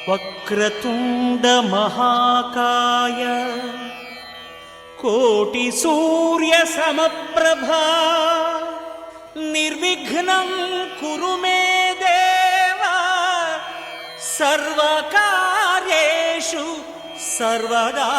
వక్రతుండ మహాకాయ కోటి సూర్య సమప్రభా నిర్విఘ్నం కురు మే దేవ సర్వకార్యేషు సర్వదా.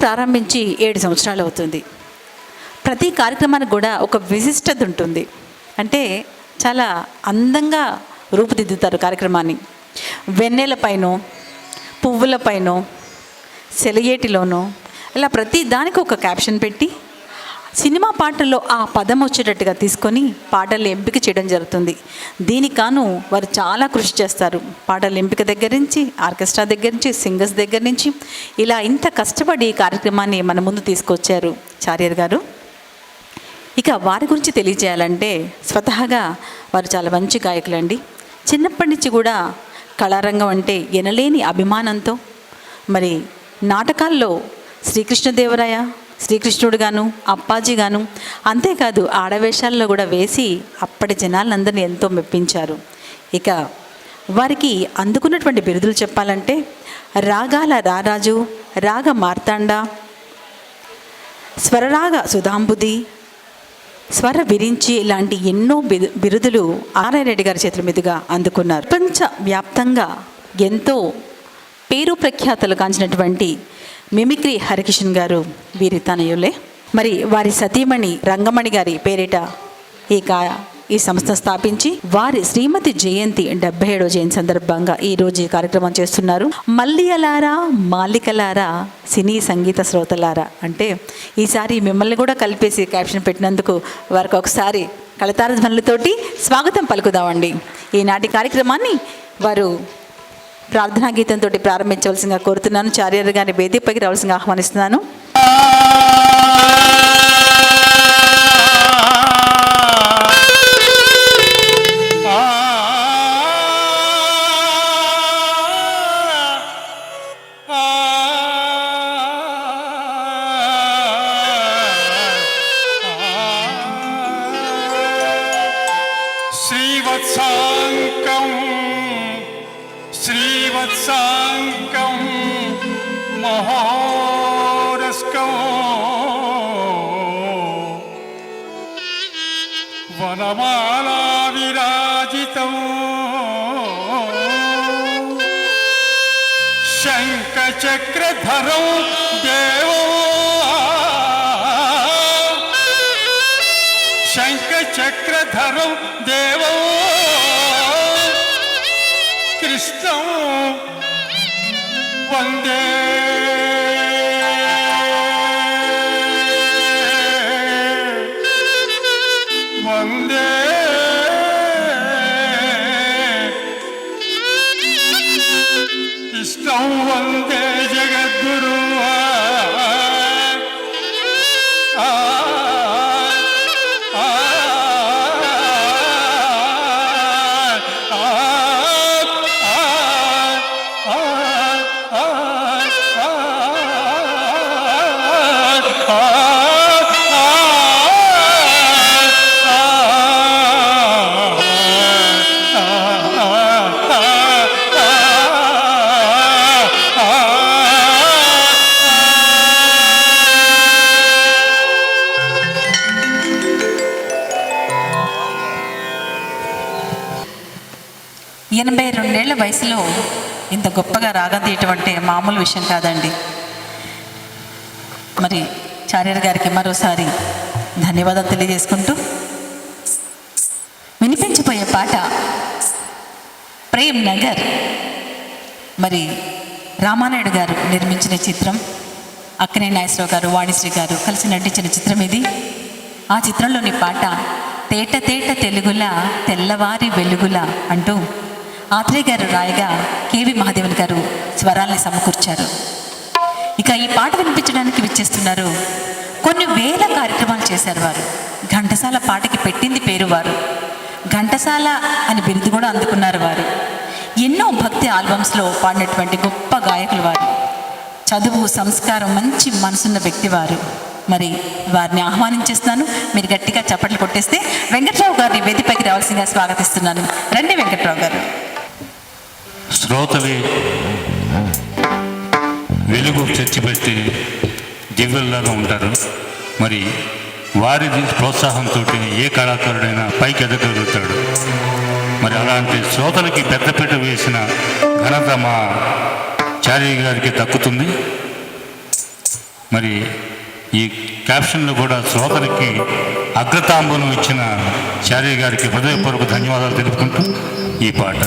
ప్రారంభించి 7 సంవత్సరాలు అవుతుంది. ప్రతి కార్యక్రమానికి కూడా ఒక విశిష్టత ఉంటుంది. అంటే చాలా అందంగా రూపుదిద్దుతారు కార్యక్రమాన్ని. వెన్నెలపైనో పువ్వులపైనో సెలయేటిలోనో ఇలా ప్రతి దానికి ఒక క్యాప్షన్ పెట్టి సినిమా పాటల్లో ఆ పదం వచ్చేటట్టుగా తీసుకొని పాటలు ఎంపిక చేయడం జరుగుతుంది. దీనికి కాను వారు చాలా కృషి చేస్తారు. పాటల ఎంపిక దగ్గర నుంచి, ఆర్కెస్ట్రా దగ్గర నుంచి, సింగర్స్ దగ్గర నుంచి ఇలా ఇంత కష్టపడి ఈ కార్యక్రమాన్ని మన ముందు తీసుకొచ్చారు చార్యర్ గారు. ఇక వారి గురించి తెలియజేయాలంటే స్వతహాగా వారు చాలా మంచి గాయకులండి. చిన్నప్పటి నుంచి కూడా కళారంగం అంటే ఎనలేని అభిమానంతో మరి నాటకాల్లో శ్రీకృష్ణదేవరాయ, శ్రీకృష్ణుడు గాను, అప్పాజీ గాను, అంతేకాదు ఆడవేషాల్లో కూడా వేసి అప్పటి జనాలందరినీ ఎంతో మెప్పించారు. ఇక వారికి అందుకున్నటువంటి బిరుదులు చెప్పాలంటే రాగాల రారాజు, రాగ మార్తాండ, స్వరరాగ సుధాంబుది, స్వర విరించి ఇలాంటి ఎన్నో బిరుదులు ఆర్ఆర్ రెడ్డి గారి చేతుల మీదుగా అందుకున్నారు. ప్రపంచ వ్యాప్తంగా ఎంతో పేరు ప్రఖ్యాతలు కాంచినటువంటి మిమిక్రీ హరికిషన్ గారు వీరి తనయులే. మరి వారి సతీమణి రంగమణి గారి పేరిట ఈ సంస్థ స్థాపించి వారి శ్రీమతి జయంతి 77వ జయంతి సందర్భంగా ఈరోజు ఈ కార్యక్రమం చేస్తున్నారు. మల్లియలారా మాలికలారా సినీ సంగీత శ్రోతలారా అంటే ఈసారి మిమ్మల్ని కూడా కలిపేసి క్యాప్షన్ పెట్టినందుకు వారికి ఒకసారి కళతార ధ్వనులతోటి స్వాగతం పలుకుదామండి. ఈనాటి కార్యక్రమాన్ని వారు ప్రార్థనా గీతంతో ప్రారంభించవలసిందిగా కోరుతున్నాను. చార్యర్ గారిని వేదికపైకి రావాల్సిందిగా ఆహ్వానిస్తున్నాను. శ్రీవత్సాంకం మహోరస్కం వనమాలా విరాజితం శంఖచక్రధరం దేవం శంఖచక్రధరం దేవం కృష్ణం వందే వందే కృష్ణం వందే జగద్గురు వయసులో ఇంత గొప్పగా రాగం తీయటం అంటే మామూలు విషయం కాదండి. మరి చార్యర్ గారికి మరోసారి ధన్యవాదాలు తెలియజేసుకుంటూ వినిపించిపోయే పాట ప్రేమ్ నగర్. మరి రామానాయుడు గారు నిర్మించిన చిత్రం, అక్కినే నాగేశ్వరరావు గారు, వాణిశ్రీ గారు కలిసి నటించిన చిత్రం ఇది. ఆ చిత్రంలోని పాట తేట తేట తెలుగులా తెల్లవారి వెలుగులా అంటూ ఆత్రేయ గారు రాయగా కేవి మహాదేవన్ గారు స్వరాల్ని సమకూర్చారు. ఇక ఈ పాట వినిపించడానికి విచ్చేస్తున్నారు. కొన్ని వేల కార్యక్రమాలు చేశారు వారు. ఘంటసాల పాటకి పెట్టింది పేరు వారు. ఘంటసాల అని బిరుదు కూడా అందుకున్నారు వారు. ఎన్నో భక్తి ఆల్బమ్స్లో పాడినటువంటి గొప్ప గాయకులు వారు. చదువు, సంస్కారం, మంచి మనసున్న వ్యక్తి వారు. మరి వారిని ఆహ్వానించేస్తున్నాను. మీరు గట్టిగా చప్పట్లు కొట్టేస్తే వెంకట్రావు గారిని వేదికపైకి రావాల్సిందిగా స్వాగతిస్తున్నాను. రండి వెంకట్రావు గారు. శ్రోతలే వెలుగు తెచ్చిపెట్టి దివ్యుల్లాగా ఉంటారు. మరి వారి ప్రోత్సాహంతో ఏ కళాకారుడైనా పైకి ఎదగలుగుతాడు. మరి అలాంటి శ్రోతలకి పెద్దపీట వేసిన ఘనత మా చార్య గారికి దక్కుతుంది. మరి ఈ క్యాప్షన్లో కూడా శ్రోతలకి అగ్రతాంబూలం ఇచ్చిన చార్య గారికి హృదయపూర్వక ధన్యవాదాలు తెలుపుకుంటూ ఈ పాట.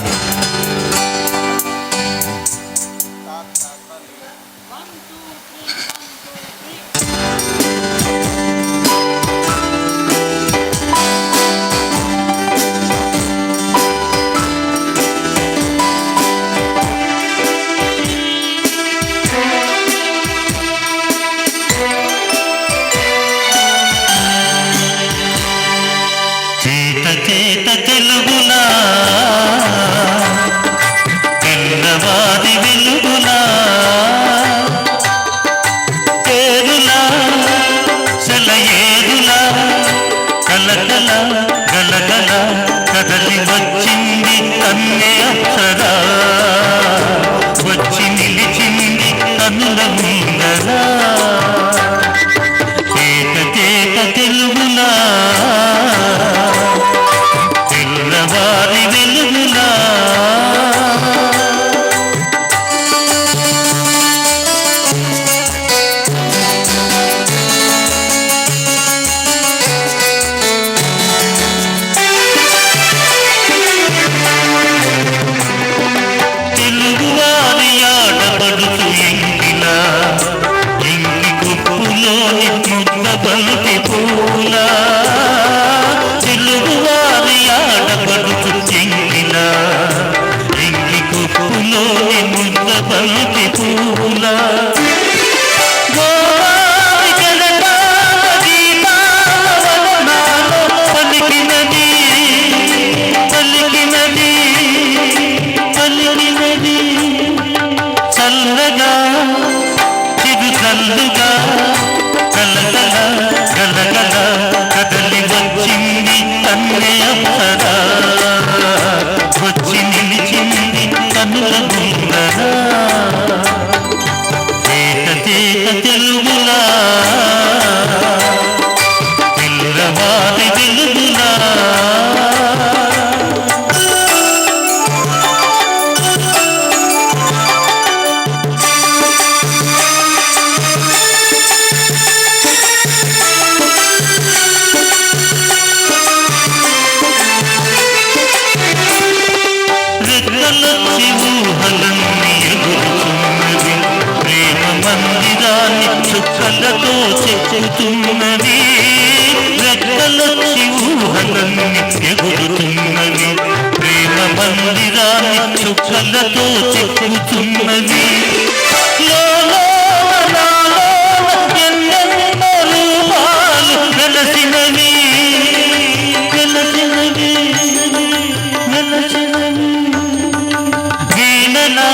తెలుగులా తెల్లవారి వెలుగులా పేరులా సెలయేరులా కలకల గలగల కదలి వచ్చింది కన్నే అప్సరా, వచ్చి నిలిచింది కన్నుల ముందరా. చేత చేత తెలుగులా తెల్లవారి వెలుగులా తెలుగువారి ఆడపడుచు ఎంగిలా, ఎంగి కుప్పులోని ముద్ద బంతి పూలా. తెలుగువారి ఆడపడుచు ఎంగిలా, ఎంగి కుప్పులోని ముద్ద బంతి పూలా. పలికినది పలికినది పలికినది చల్లగా చిరు చల్లుగా కలగల గలగల కదలి వచ్చింది కన్నే అప్సరా, వచ్చి నిలిచింది కన్నుల ముందరా. చేత చేత తెలుగులా తెల్లవారి వెలుగులా. రెక్కలొచ్చి ఊహలన్నీ ఎగురుతున్నది, ప్రేమ మందిరాన్ని చుక్కలతో చెక్కుతున్నది. రెక్కలొచ్చి ఊహలన్నీ ఎగురుతున్నది, ప్రేమ మందిరాన్ని చుక్కలతో చెక్కుతున్నది. ఎన్నెన్నో రూపాలు వెలసినవి వెలసినవి వెలసినవి. వీణలా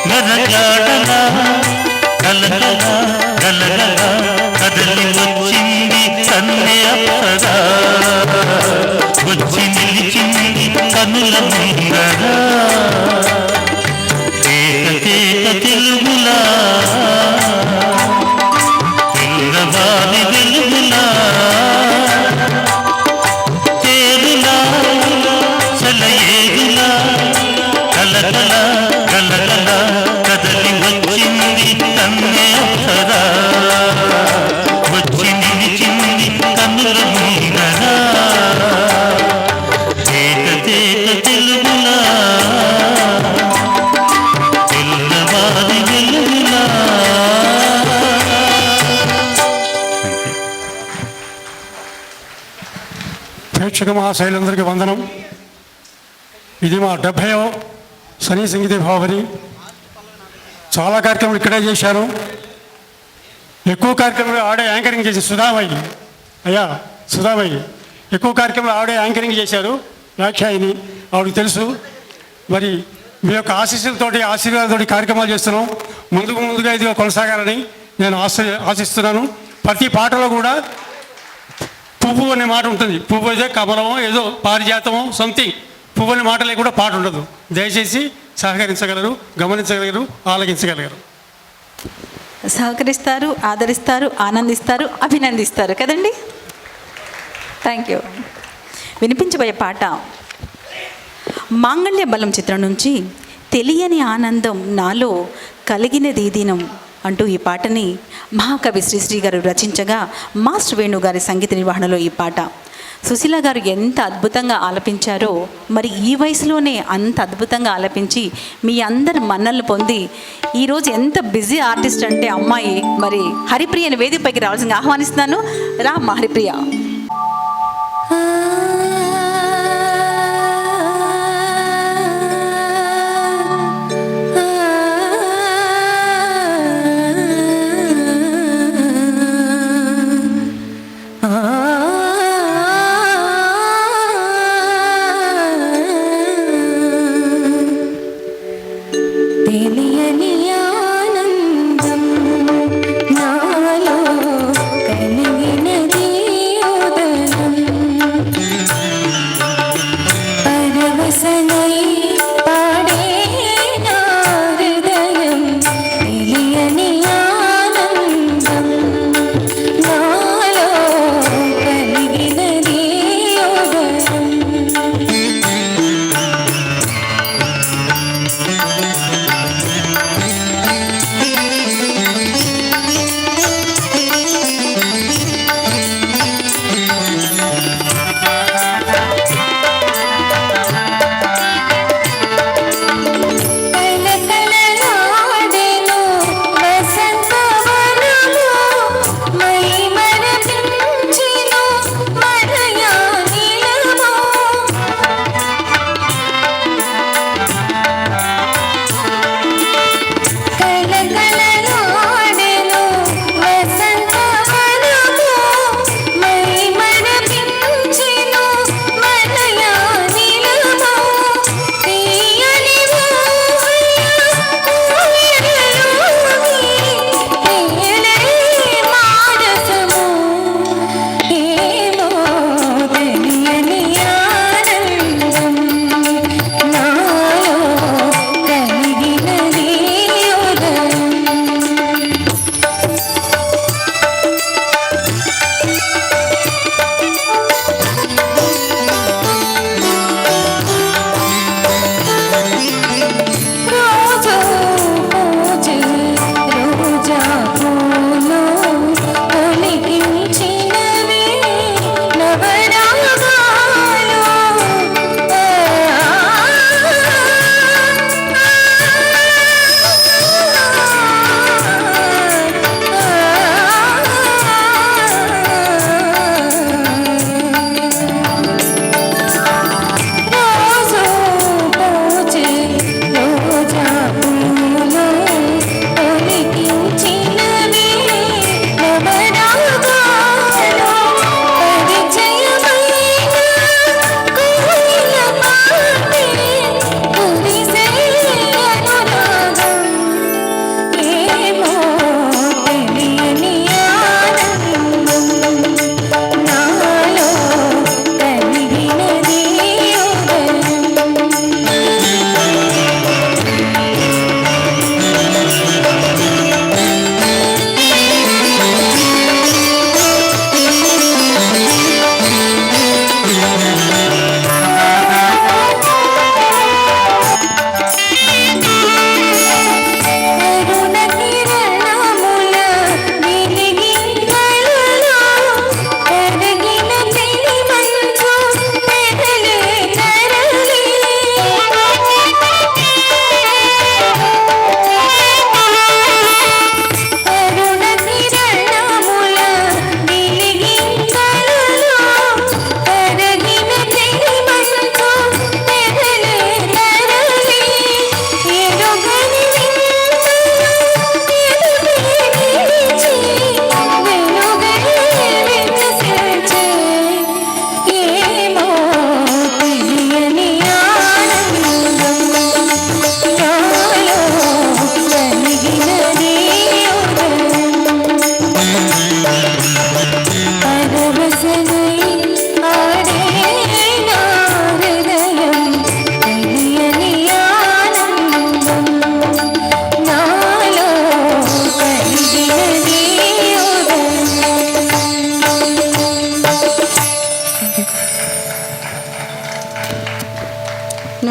గరజాడలా గలగల గలగల కదలి వచ్చింది కన్నే అప్సరా, వచ్చి నిలిచింది కనుల ముందరా. చేత చేత ప్రేక్షక మహాశైలందరికీ వందనం. ఇది మా 70వ శని సంగీత భావని. చాలా కార్యక్రమాలు ఇక్కడే చేశాను. ఎక్కువ కార్యక్రమాలు ఆడే యాంకరింగ్ చేసి సుధామయ్యి ఎక్కువ కార్యక్రమాలు ఆడే యాంకరింగ్ చేశారు. వ్యాఖ్యాయిని ఆవిడకి తెలుసు. మరి మీ యొక్క ఆశీర్వాదాలతోటి కార్యక్రమాలు చేస్తున్నాం. ముందుగా ఇది కొనసాగాలని నేను ఆశిస్తున్నాను. ప్రతి పాటలో కూడా పువ్వు అనే మాట ఉంటుంది. పువ్వు అయితే కమలమో ఏదో పారిజాతమో సంథింగ్, పువ్వు అనే మాట లేకుండా పాట ఉండదు. దయచేసి సహకరించగలరు, గమనించగలరు, ఆలకించగలరు. సహకరిస్తారు, ఆదరిస్తారు, ఆనందిస్తారు, అభినందిస్తారు కదండి. Thank you. వినిపించబోయే పాట మాంగళ్య బలం చిత్రం నుంచి తెలియని ఆనందం నాలో కలిగినది దినం అంటూ ఈ పాటని మహాకవి శ్రీశ్రీ గారు రచించగా మాస్టర్ వేణు గారి సంగీత నిర్వహణలో ఈ పాట సుశీల గారు ఎంత అద్భుతంగా ఆలపించారో, మరి ఈ వయసులోనే అంత అద్భుతంగా ఆలపించి మీ అందరి మన్నలు పొంది ఈరోజు ఎంత బిజీ ఆర్టిస్ట్ అంటే అమ్మాయి మరి హరిప్రియని వేదికపైకి రావాల్సిందిగా ఆహ్వానిస్తున్నాను. రా అమ్మ హరిప్రియ. నాలో కలిగినది ఉదయం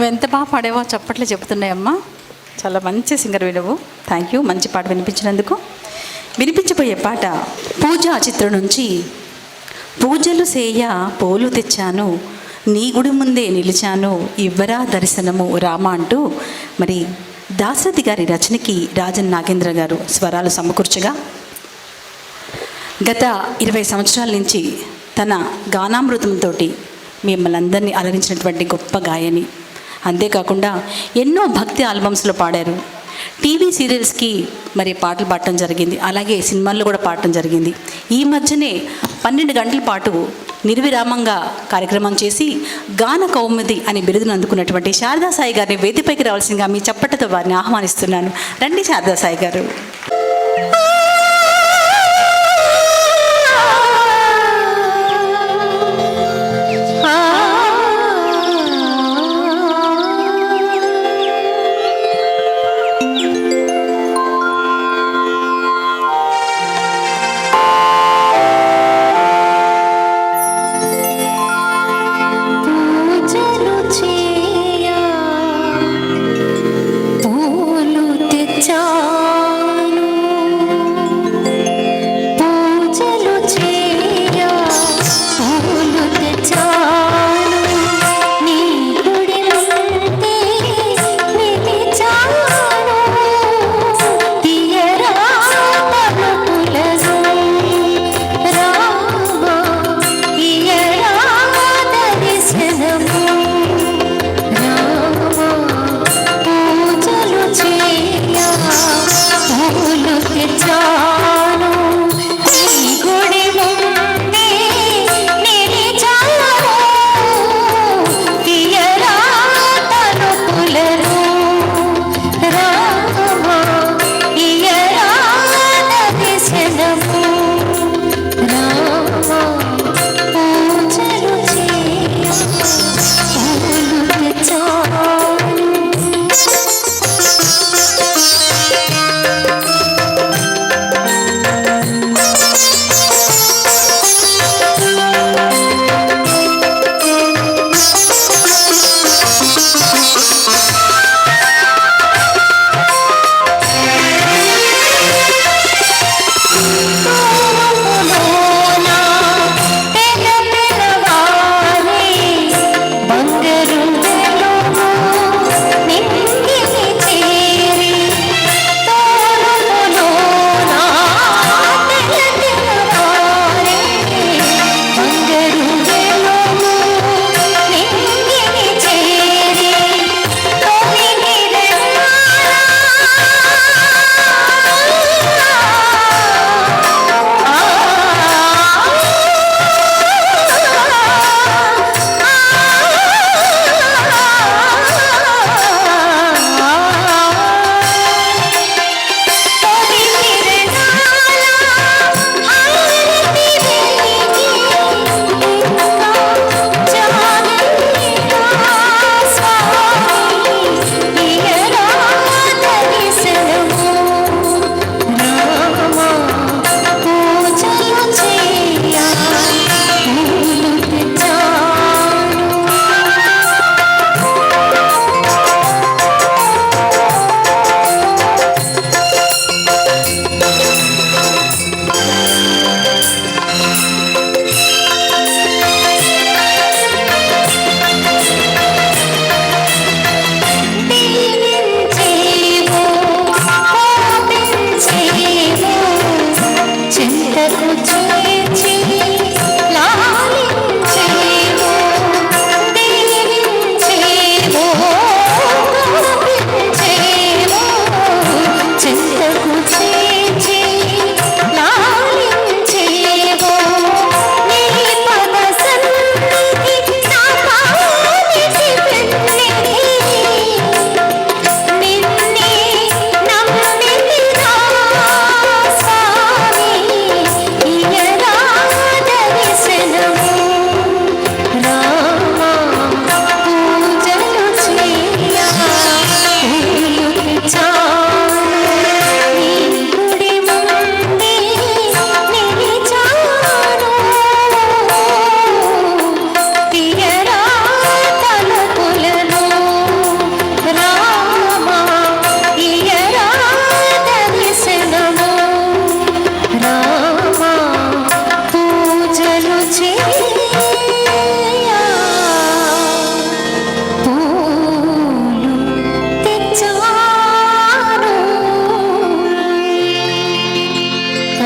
నువ్వు ఎంత బాగా పాడావో చప్పట్లు చెప్తున్నాయమ్మా. చాలా మంచి సింగర్ నువ్వు. థ్యాంక్ యూ, మంచి పాట వినిపించినందుకు. వినిపించబోయే పాట పూజా చిత్రం నుంచి పూజలు సేయ పోలు తెచ్చాను, నీ గుడి ముందే నిలిచాను, ఇవ్వరా దర్శనము రామ అంటూ మరి దాశరథి గారి రచనకి రాజన్ నాగేంద్ర గారు స్వరాలు సమకూర్చగా గత 20 సంవత్సరాల నుంచి తన గానామృతంతో మిమ్మల్ని అందరినీ అలరించినటువంటి గొప్ప గాయని. అంతేకాకుండా ఎన్నో భక్తి ఆల్బమ్స్లో పాడారు. టీవీ సీరియల్స్కి మరి పాటలు పాడటం జరిగింది, అలాగే సినిమాల్లో కూడా పాడటం జరిగింది. ఈ మధ్యనే 12 గంటల పాటు నిర్విరామంగా కార్యక్రమం చేసి గాన కౌముది అని బిరుదును అందుకున్నటువంటి శారదా సాయి గారిని వేదికపైకి రావాల్సిందిగా మీ చప్పట్లతో వారిని ఆహ్వానిస్తున్నాను. రండి శారదా సాయి గారు.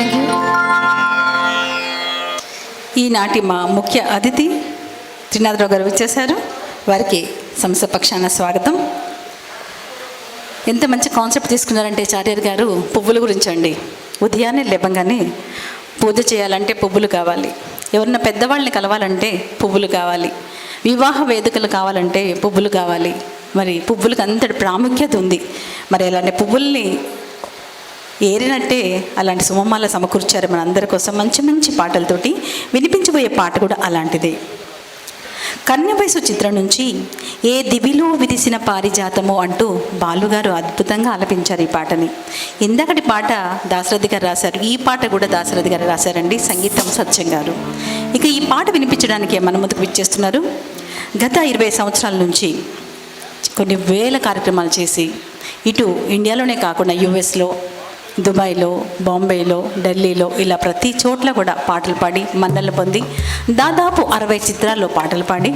Thank you. ఈనాటి మా ముఖ్య అతిథి త్రినాథరావు గారు వచ్చేసారు. వారికి సంస్థ పక్షాన స్వాగతం. ఎంత మంచి కాన్సెప్ట్ తీసుకున్నారంటే చార్యర్ గారు, పువ్వుల గురించి అండి. ఉదయాన్నే లేవగానే పూజ చేయాలంటే పువ్వులు కావాలి, ఎవరన్నా పెద్దవాళ్ళని కలవాలంటే పువ్వులు కావాలి, వివాహ వేదికలు కావాలంటే పువ్వులు కావాలి. మరి పువ్వులకు అంతటి ప్రాముఖ్యత ఉంది. మరి అలాంటి పువ్వుల్ని ఏరినట్టే అలాంటి సుమమాల సమకూర్చారు మన అందరి కోసం మంచి మంచి పాటలతోటి. వినిపించబోయే పాట కూడా అలాంటిదే. కన్యవయసు చిత్రం నుంచి ఏ దివిలో విరిసిన పారిజాతము అంటూ బాలుగారు అద్భుతంగా ఆలపించారు ఈ పాటని. ఇందాకటి పాట దాశరథి గారు రాశారు, ఈ పాట కూడా దాశరథి గారు రాశారండి, సంగీతం సత్యం గారు. ఇక ఈ పాట వినిపించడానికి మన ముందుకు విచ్చేస్తున్నారు. గత 20 సంవత్సరాల నుంచి కొన్ని వేల కార్యక్రమాలు చేసి ఇటు ఇండియాలోనే కాకుండా యుఎస్లో, దుబాయ్లో, బాంబేలో, ఢిల్లీలో ఇలా ప్రతి చోట్ల కూడా పాటలు పాడి మన్నలు పొంది దాదాపు 60 చిత్రాల్లో పాటలు పాడి,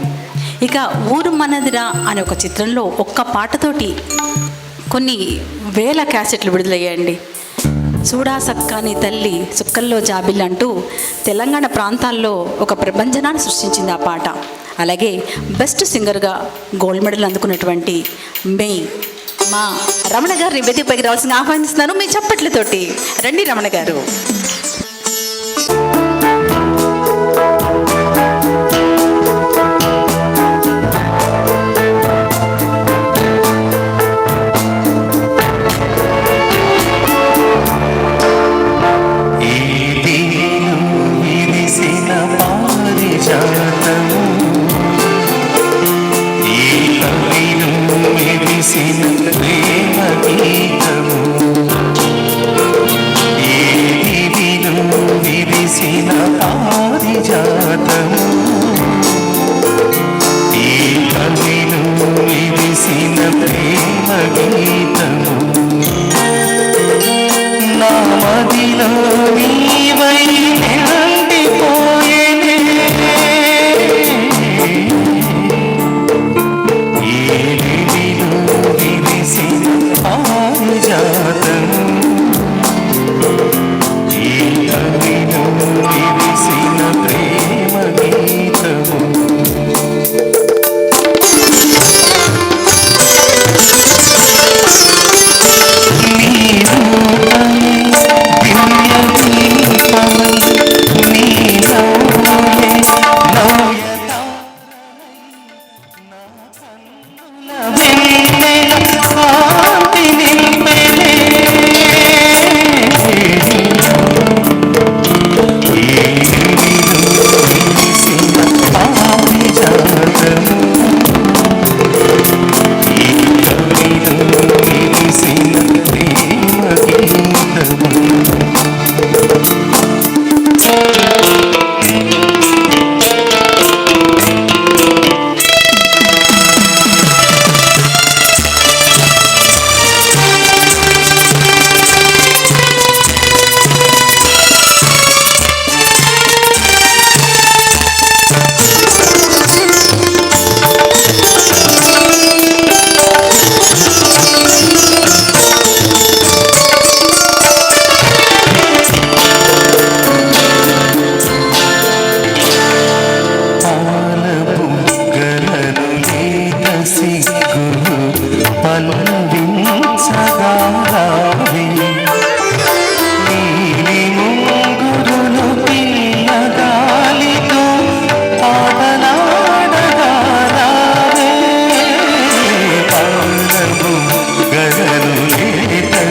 ఇక ఊరు మనదిరా అనే ఒక చిత్రంలో ఒక్క పాటతోటి కొన్ని వేల క్యాసెట్లు విడుదలయ్యాయండి. చూడా సక్కాని తల్లి సుక్కల్లో జాబిల్ అంటూ తెలంగాణ ప్రాంతాల్లో ఒక ప్రభంజనాన్ని సృష్టించింది ఆ పాట. అలాగే బెస్ట్ సింగర్గా గోల్డ్ మెడల్ అందుకున్నటువంటి మా రమణ గారిని వేదికపైకి రావాల్సిన ఆహ్వానిస్తున్నాను మీ చప్పట్లతోటి. రండి రమణ గారు.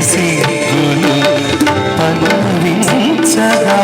సిగ్గులు పలవించగా